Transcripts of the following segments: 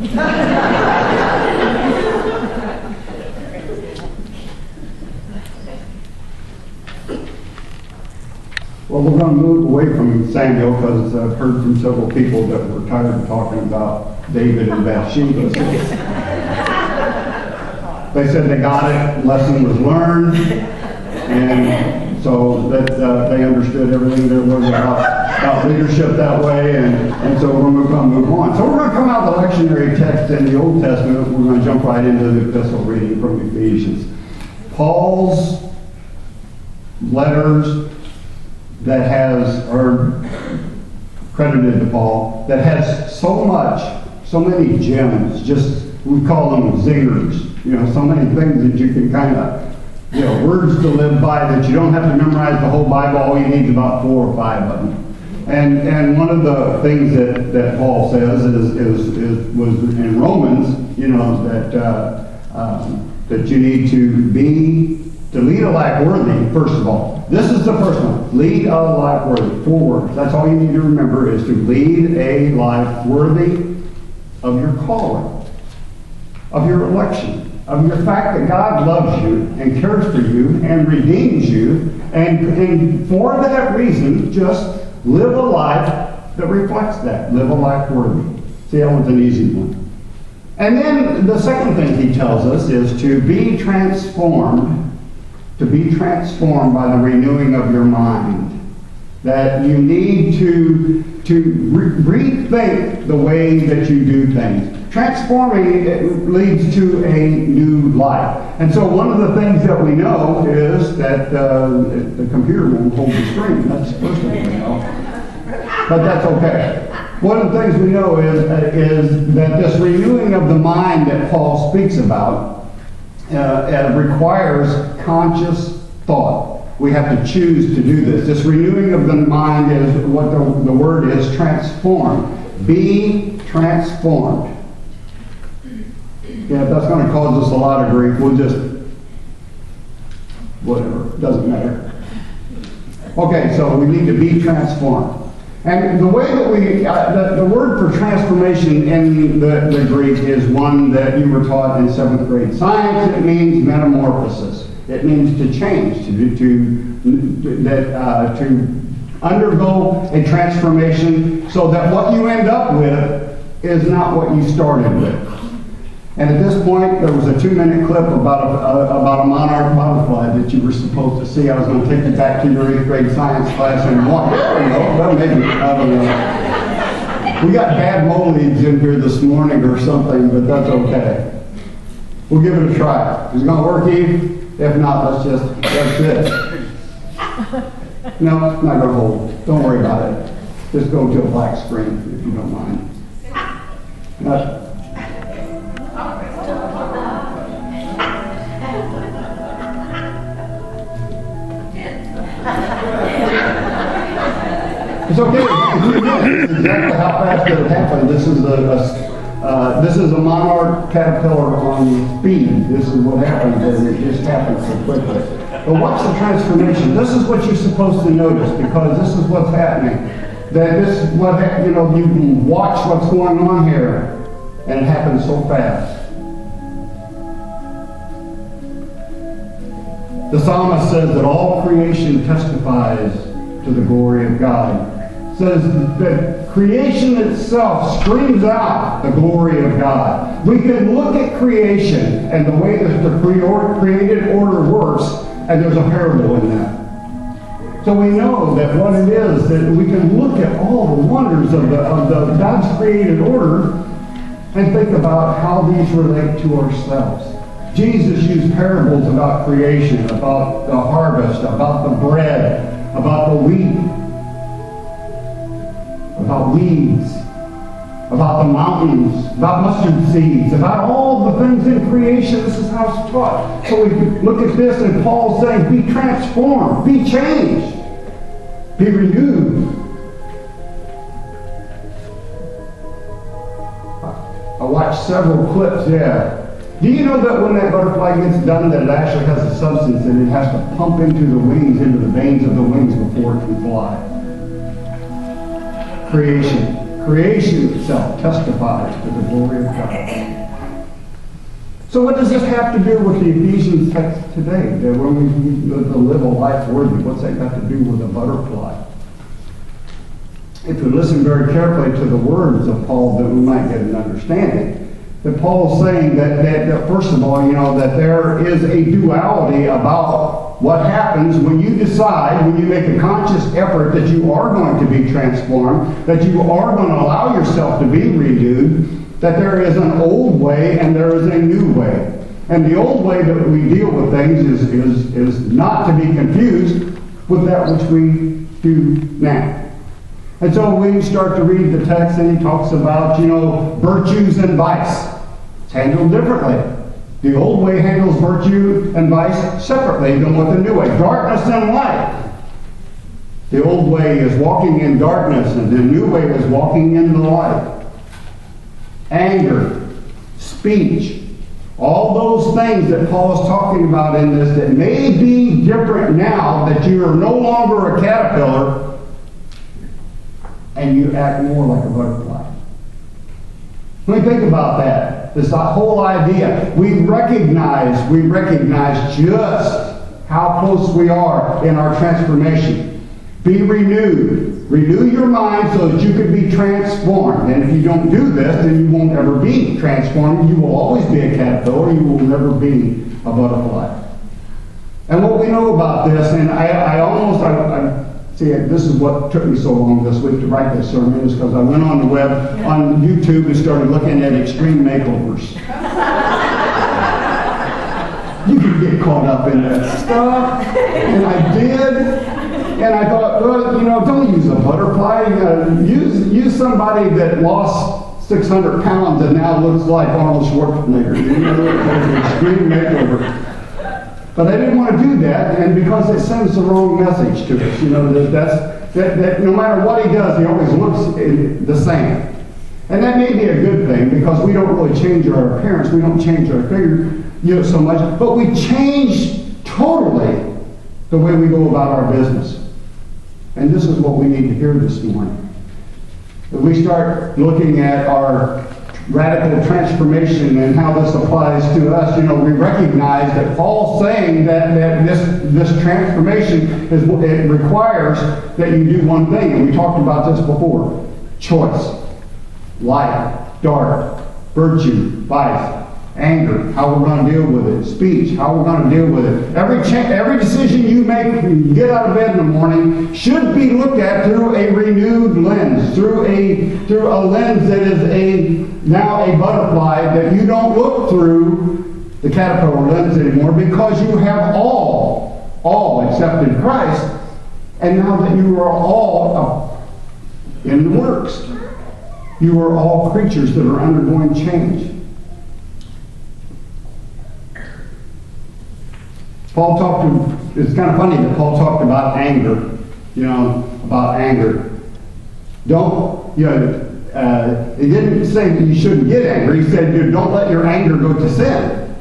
Well, we're going to move away from Samuel because I've heard from several people that were tired of talking about David and Bathsheba. They said they got it, lesson was learned, and so that they understood everything there was about leadership that way, and so we're going to move on. So we're going to come out of the lectionary text in the Old Testament. We're going to jump right into the epistle reading from Ephesians. Paul's letters that are credited to Paul, that has so many gems, just, we call them zingers, so many things that you can kind of, words to live by that you don't have to memorize the whole Bible. All you need is about 4 or 5 of them. And one of the things that Paul says was in Romans, that you need to lead a life worthy, first of all. This is the first one. Lead a life worthy. 4 words. That's all you need to remember, is to lead a life worthy of your calling, of your election, of your fact that God loves you and cares for you and redeems you. And for that reason, just live a life that reflects that. Live a life worthy. See, that one's an easy one. And then the second thing he tells us is to be transformed by the renewing of your mind. That you need to rethink the way that you do things. Transforming leads to a new life. And so one of the things that we know is that the computer won't hold the screen. That's the first thing we know. But that's okay. One of the things we know is that this renewing of the mind that Paul speaks about requires conscious thought. We have to choose to do this. This renewing of the mind is what the word is, transform. Be transformed. Yeah, if that's going to cause us a lot of grief, we'll just, whatever, it doesn't matter. Okay, so we need to be transformed. And the way that the word for transformation in the Greek is one that you were taught in 7th grade science. It means metamorphosis. It means to change, to undergo a transformation so that what you end up with is not what you started with. And at this point, there was a 2-minute clip about a monarch butterfly that you were supposed to see. I was going to take you back to your 8th grade science class and walk. There we go. Well, maybe, I don't know. We got bad mole-leads in here this morning or something, but that's okay. We'll give it a try. Is it going to work, Eve? If not, that's it. No, it's not going to hold. Don't worry about it. Just go to a black screen if you don't mind. It's okay. This is exactly how fast it happened. This is a monarch caterpillar on speed. This is what happens, and it just happens so quickly. But what's the transformation? This is what you're supposed to notice, because this is what's happening. That you can watch what's going on here, and it happens so fast. The psalmist says that all creation testifies to the glory of God. Says that creation itself screams out the glory of God. We can look at creation and the way that the created order works, and there's a parable in that. So we know that what it is, that we can look at all the wonders of God's created order and think about how these relate to ourselves. Jesus used parables about creation, about the harvest, about the bread, about the wheat, about weeds, about the mountains, about mustard seeds, about all the things in creation. This is how it's taught. So we look at this, and Paul's saying, be transformed, be changed, be renewed. I watched several clips, Do you know that when that butterfly gets done, that it actually has a substance and it has to pump into the wings, into the veins of the wings before it can fly? Creation. Creation itself testifies to the glory of God. So what does this have to do with the Ephesians text today? That when we live a life worthy, what's that got to do with a butterfly? If we listen very carefully to the words of Paul, then we might get an understanding. That Paul's saying that first of all, that there is a duality about what happens when you decide, when you make a conscious effort that you are going to be transformed, that you are going to allow yourself to be renewed, that there is an old way and there is a new way. And the old way that we deal with things is not to be confused with that which we do now. And so we start to read the text and he talks about, virtues and vice. It's handled differently. The old way handles virtue and vice separately than what the new way. Darkness and light. The old way is walking in darkness and the new way is walking in the light. Anger, speech, all those things that Paul is talking about in this that may be different now that you are no longer a caterpillar and you act more like a butterfly. Let me think about that. This whole idea. We recognize just how close we are in our transformation. Be renewed. Renew your mind so that you can be transformed. And if you don't do this, then you won't ever be transformed. You will always be a caterpillar. You will never be a butterfly. And what we know about this, and see, this is what took me so long this week to write this sermon, is because I went on the web, on YouTube, and started looking at extreme makeovers. You can get caught up in that stuff, and I did, and I thought, well, don't use a butterfly. Use somebody that lost 600 pounds and now looks like Arnold Schwarzenegger. An extreme makeover. But I didn't want to do that, and because it sends the wrong message to us. That no matter what he does, he always looks the same. And that may be a good thing, because we don't really change our appearance, we don't change our figure so much, but we change totally the way we go about our business. And this is what we need to hear this morning. That we start looking at our radical transformation and how this applies to us. We recognize that Paul's saying that this transformation it requires that you do one thing, and we talked about this before. Choice. Light, dark, virtue, vice, anger, how we're going to deal with it, speech, how we're going to deal with it. Every decision you make when you get out of bed in the morning should be looked at through a renewed lens, through a lens that is now a butterfly, that you don't look through the caterpillar lens anymore, because you have all accepted Christ, and now that you are all in the works. You are all creatures that are undergoing change. It's kind of funny that Paul talked about anger, about anger. He didn't say that you shouldn't get angry. He said, don't let your anger go to sin.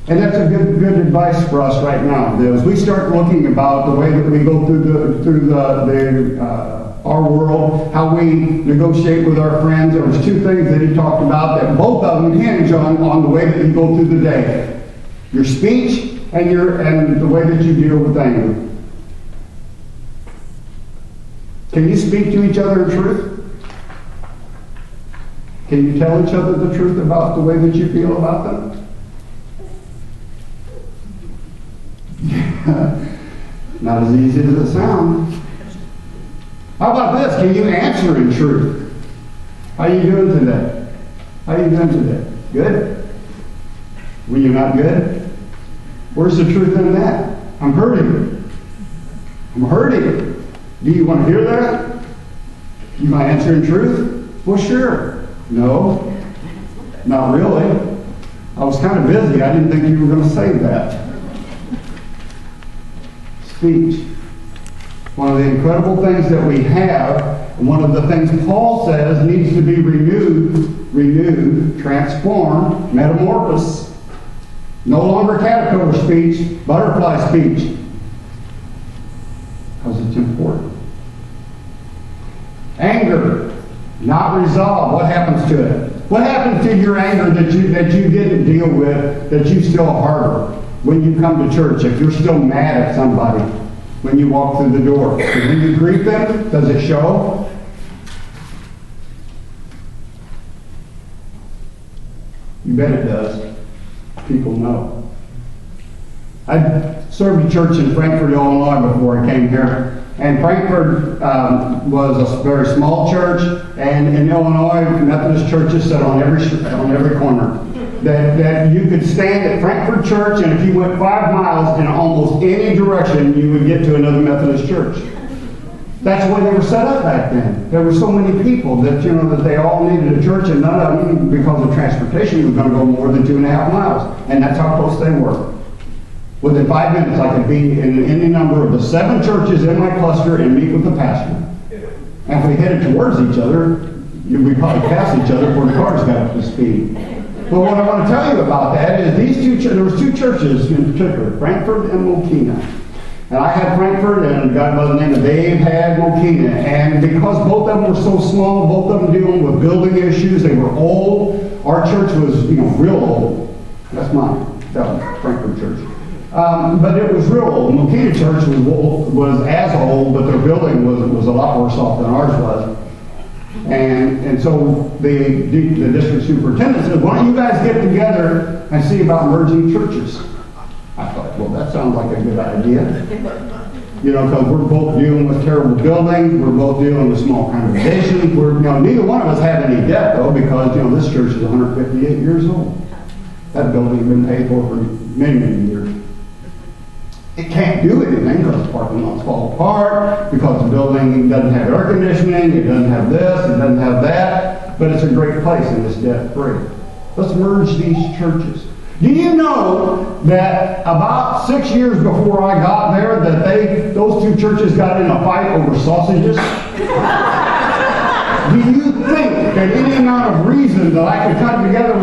And that's a good advice for us right now. As we start looking about the way that we go through our world, how we negotiate with our friends, there was two things that he talked about that both of them hinge on the way that you go through the day. Your speech and the way that you deal with anger. Can you speak to each other in truth? Can you tell each other the truth about the way that you feel about them? Not as easy as it sounds. How about this? Can you answer in truth? How are you doing today? How are you doing today? Good? Were you not good? Where's the truth in that? I'm hurting. I'm hurting. Do you want to hear that? You might answer in truth? Well, sure. No, not really. I was kind of busy. I didn't think you were going to say that. Speech. One of the incredible things that we have, and one of the things Paul says needs to be renewed, transformed, metamorphosed. No longer caterpillar speech, butterfly speech. Because it's important. Anger. Not resolved. What happens to it? What happens to your anger that you didn't deal with, that you still harbor when you come to church? If you're still mad at somebody when you walk through the door, when you greet them, does it show? You bet it does. People know. I served a church in Frankfort, Illinois before I came here. And Frankfort was a very small church, and in Illinois, Methodist churches sit on every corner. That you could stand at Frankfort Church, and if you went 5 miles in almost any direction, you would get to another Methodist church. That's the way they were set up back then. There were so many people that that they all needed a church, and none of them, because of transportation, was going to go more than 2.5 miles, and that's how close they were. Within 5 minutes, I could be in any number of the 7 churches in my cluster and meet with the pastor. And if we headed towards each other, we'd probably pass each other before the cars got up to speed. But what I want to tell you about that is there was 2 churches in particular, Frankfort and Mokina. And I had Frankfort, and a guy by the name of Dave had Mokina. And because both of them were so small, both of them dealing with building issues, they were old. Our church was, real old. That's mine, that Frankfort church. But it was real old. Mokina Church was as old, but their building was a lot worse off than ours was. And so the district superintendent said, why don't you guys get together and see about merging churches? I thought, well, that sounds like a good idea. Because we're both dealing with terrible buildings, we're both dealing with small congregations. Neither one of us have any debt, though, because, this church is 158 years old. That building's been paid for many, many years. It can't do anything because the parking lots fall apart, because the building doesn't have air conditioning, it doesn't have this, it doesn't have that, but it's a great place and it's debt-free. Let's merge these churches. Do you know that about 6 years before I got there, that those 2 churches got in a fight over sausages? Do you think that any amount of reason that I could come together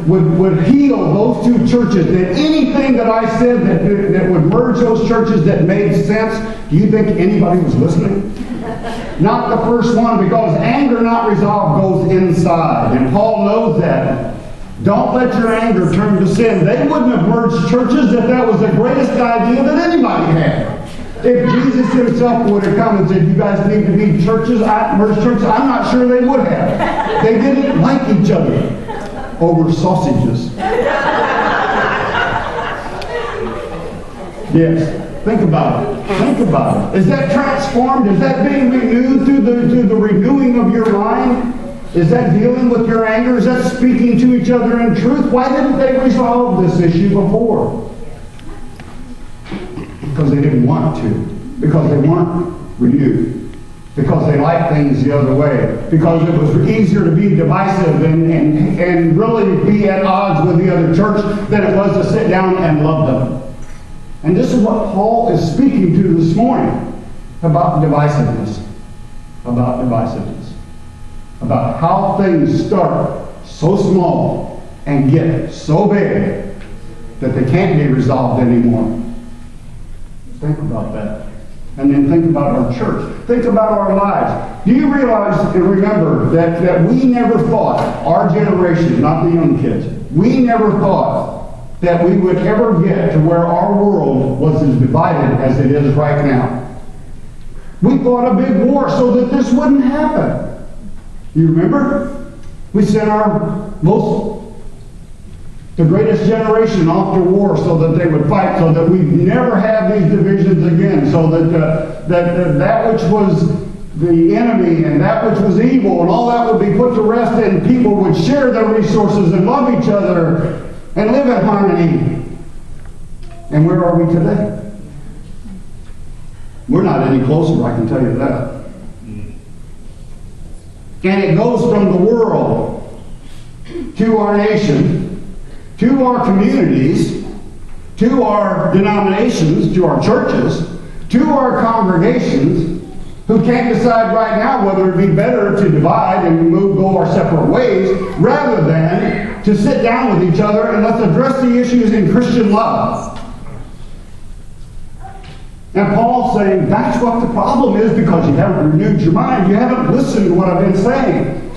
would heal those 2 churches? That anything that I said that would merge those churches that made sense, do you think anybody was listening? Not the first one, because anger not resolved goes inside. And Paul knows that. Don't let your anger turn to sin. They wouldn't have merged churches if that was the greatest idea that anybody had. If Jesus himself would have come and said, you guys need to be churches, merge churches, I'm not sure they would have. They didn't like each other over sausages. Yes, think about it. Think about it. Is that transformed? Is that being renewed through the renewing of your mind? Is that dealing with your anger? Is that speaking to each other in truth? Why didn't they resolve this issue before? Because they didn't want to. Because they weren't renewed. Because they liked things the other way. Because it was easier to be divisive and really be at odds with the other church than it was to sit down and love them. And this is what Paul is speaking to this morning about divisiveness. About divisiveness. About how things start so small and get so big that they can't be resolved anymore. Think about that. And then think about our church. Think about our lives. Do you realize and remember that we never thought, our generation, not the young kids, we never thought that we would ever get to where our world was as divided as it is right now. We fought a big war so that this wouldn't happen. You remember? We sent the greatest generation off to war so that they would fight, so that we'd never have these divisions again, so that that which was the enemy and that which was evil and all that would be put to rest, and people would share their resources and love each other and live in harmony. And where are we today? We're not any closer, I can tell you that. And it goes from the world to our nation, to our communities, to our denominations, to our churches, to our congregations, who can't decide right now whether it'd be better to divide and go our separate ways, rather than to sit down with each other and let's address the issues in Christian love. And Paul's saying that's what the problem is, because you haven't renewed your mind. You haven't listened to what I've been saying.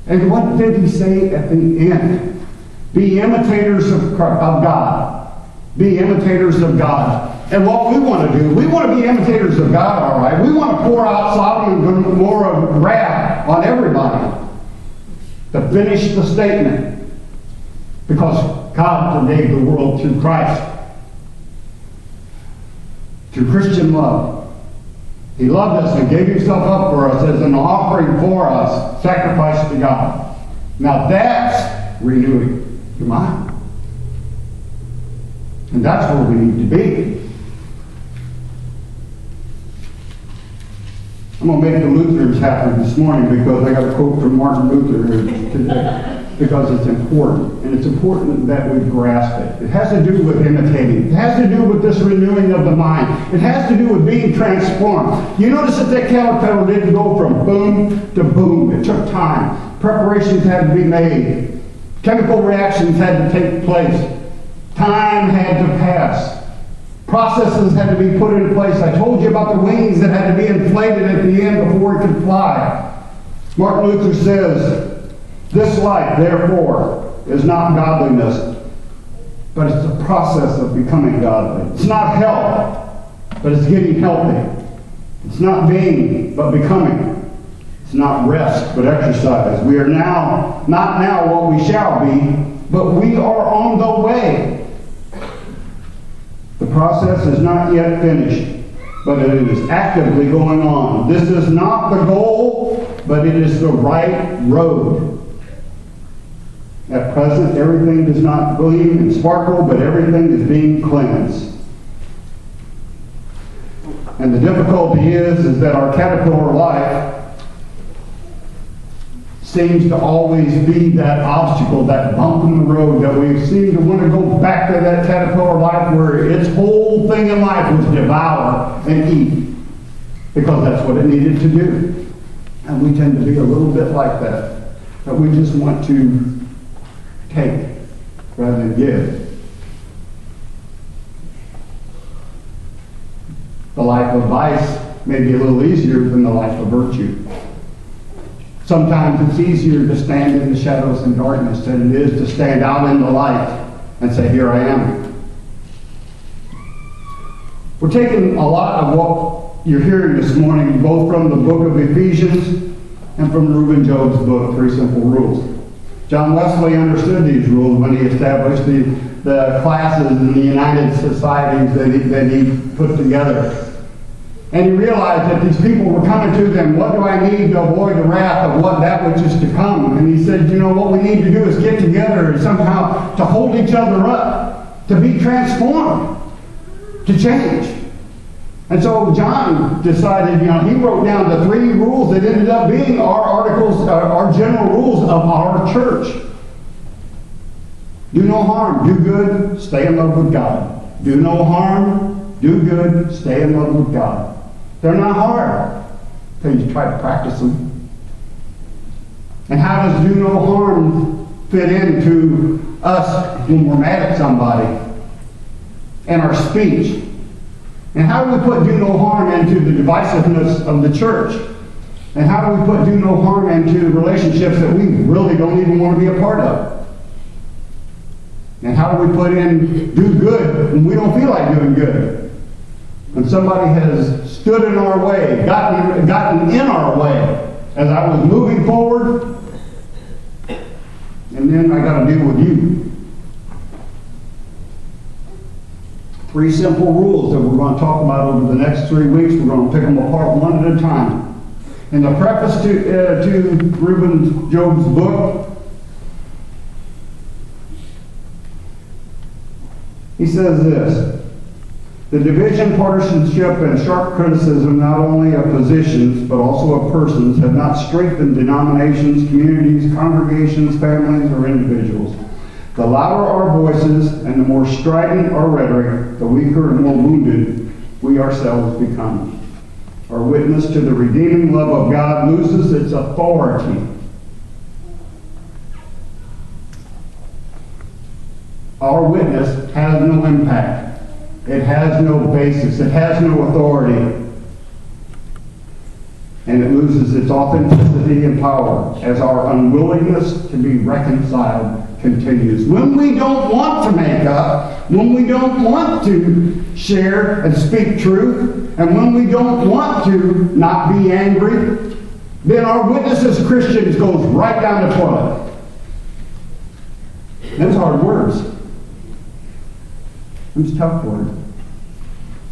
And what did he say at the end? Be imitators of God. Be imitators of God. And what we want to do, we want to be imitators of God, all right. We want to pour out Sodom and Gomorrah wrath on everybody to finish the statement. Because God forgave the world through Christ. Through Christian love. He loved us and gave himself up for us as an offering for us, sacrificed to God. Now that's renewing your mind. And that's where we need to be. I'm going to make the Lutherans happy this morning because I got a quote from Martin Luther here today. Because it's important. And it's important that we grasp it. It has to do with imitating. It has to do with this renewing of the mind. It has to do with being transformed. You notice that caterpillar didn't go from boom to boom. It took time. Preparations had to be made. Chemical reactions had to take place. Time had to pass. Processes had to be put into place. I told you about the wings that had to be inflated at the end before it could fly. Martin Luther says, this life, therefore, is not godliness, but it's the process of becoming godly. It's not health, but it's getting healthy. It's not being, but becoming. It's not rest, but exercise. We are now, not now what we shall be, but we are on the way. The process is not yet finished, but it is actively going on. This is not the goal, but it is the right road. At present, everything does not gleam and sparkle, but everything is being cleansed. And the difficulty is that our caterpillar life seems to always be that obstacle, that bump in the road, that we seem to want to go back to that caterpillar life where its whole thing in life was devour and eat, because that's what it needed to do. And we tend to be a little bit like that we just want to take rather than give. The life of vice may be a little easier than the life of virtue. Sometimes it's easier to stand in the shadows and darkness than it is to stand out in the light and say, here I am. We're taking a lot of what you're hearing this morning, both from the book of Ephesians and from Reuben Job's book, Three Simple Rules. John Wesley understood these rules when he established the classes in the United Societies that he put together. And he realized that these people were coming to them, what do I need to avoid the wrath of that which is to come? And he said, you know, what we need to do is get together and somehow to hold each other up, to be transformed, to change. And so John decided, he wrote down the 3 rules that ended up being our articles, our general rules of our church. Do no harm, do good, stay in love with God. Do no harm, do good, stay in love with God. They're not hard until you try to practice them. And how does do no harm fit into us when we're mad at somebody and our speech? And how do we put do no harm into the divisiveness of the church? And how do we put do no harm into relationships that we really don't even want to be a part of? And how do we put in do good when we don't feel like doing good? When somebody has stood in our way, gotten in our way as I was moving forward, and then I got to deal with you. 3 simple rules that we're going to talk about over the next 3 weeks. We're going to pick them apart one at a time. In the preface to Reuben Job's book, he says this: the division, partisanship, and sharp criticism not only of positions but also of persons have not strengthened denominations, communities, congregations, families, or individuals. The louder our voices and the more strident our rhetoric, the weaker and more wounded we ourselves become. Our witness to the redeeming love of God loses its authority. Our witness has no impact. It has no basis. It has no authority. And it loses its authenticity and power as our unwillingness to be reconciled continues. When we don't want to make up, when we don't want to share and speak truth, and when we don't want to not be angry, then our witness as Christians goes right down the toilet. Those hard words. Those tough words.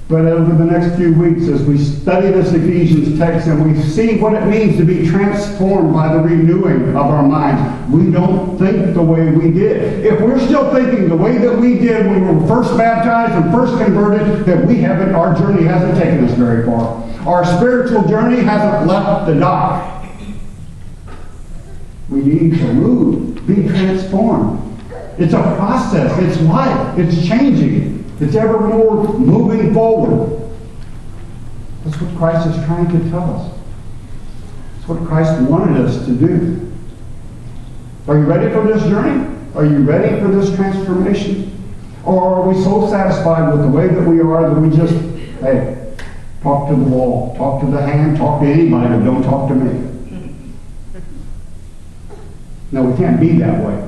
But over the next few weeks, as we study this Ephesians text and we see what it means to be transformed by the renewing of our minds, we don't think the way we did. If we're still thinking the way that we did when we were first baptized and first converted, then our journey hasn't taken us very far. Our spiritual journey hasn't left the dock. We need to move, be transformed. It's a process. It's life. It's changing. It's ever more moving forward. That's what Christ is trying to tell us. That's what Christ wanted us to do. Are you ready for this journey? Are you ready for this transformation? Or are we so satisfied with the way that we are that we just, hey, talk to the wall, talk to the hand, talk to anybody, but don't talk to me? No, we can't be that way.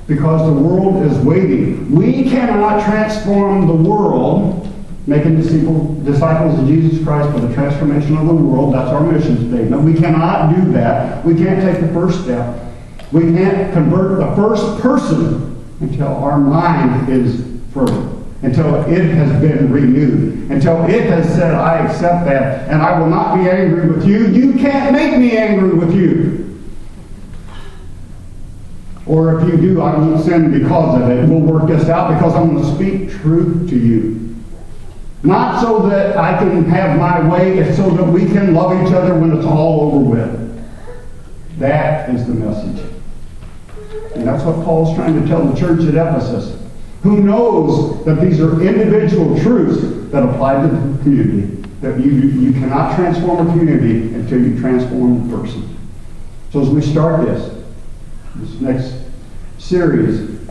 Because the world is waiting. We cannot transform the world, making disciples of Jesus Christ for the transformation of the world. That's our mission statement. We cannot do that. We can't take the first step. We can't convert the first person until our mind is fertile, until it has been renewed, until it has said, I accept that, and I will not be angry with you. You can't make me angry with you. Or if you do, I won't sin because of it. We'll work this out because I'm going to speak truth to you. Not so that I can have my way, it's so that we can love each other when it's all over with. That is the message. And that's what Paul's trying to tell the church at Ephesus, who knows that these are individual truths that apply to the community. That you cannot transform a community until you transform the person. So as we start this next series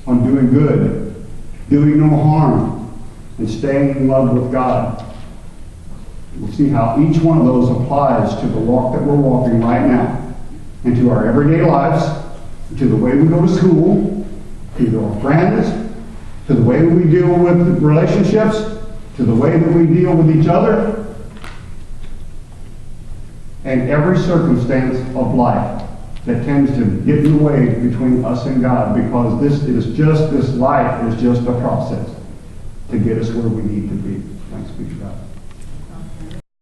on doing good, doing no harm, and staying in love with God, we'll see how each one of those applies to the walk that we're walking right now, and to our everyday lives, to the way we go to school, to our friends, to the way we deal with relationships, to the way that we deal with each other, and every circumstance of life that tends to get in the way between us and God, because this life is just a process to get us where we need to be. Thanks be to God.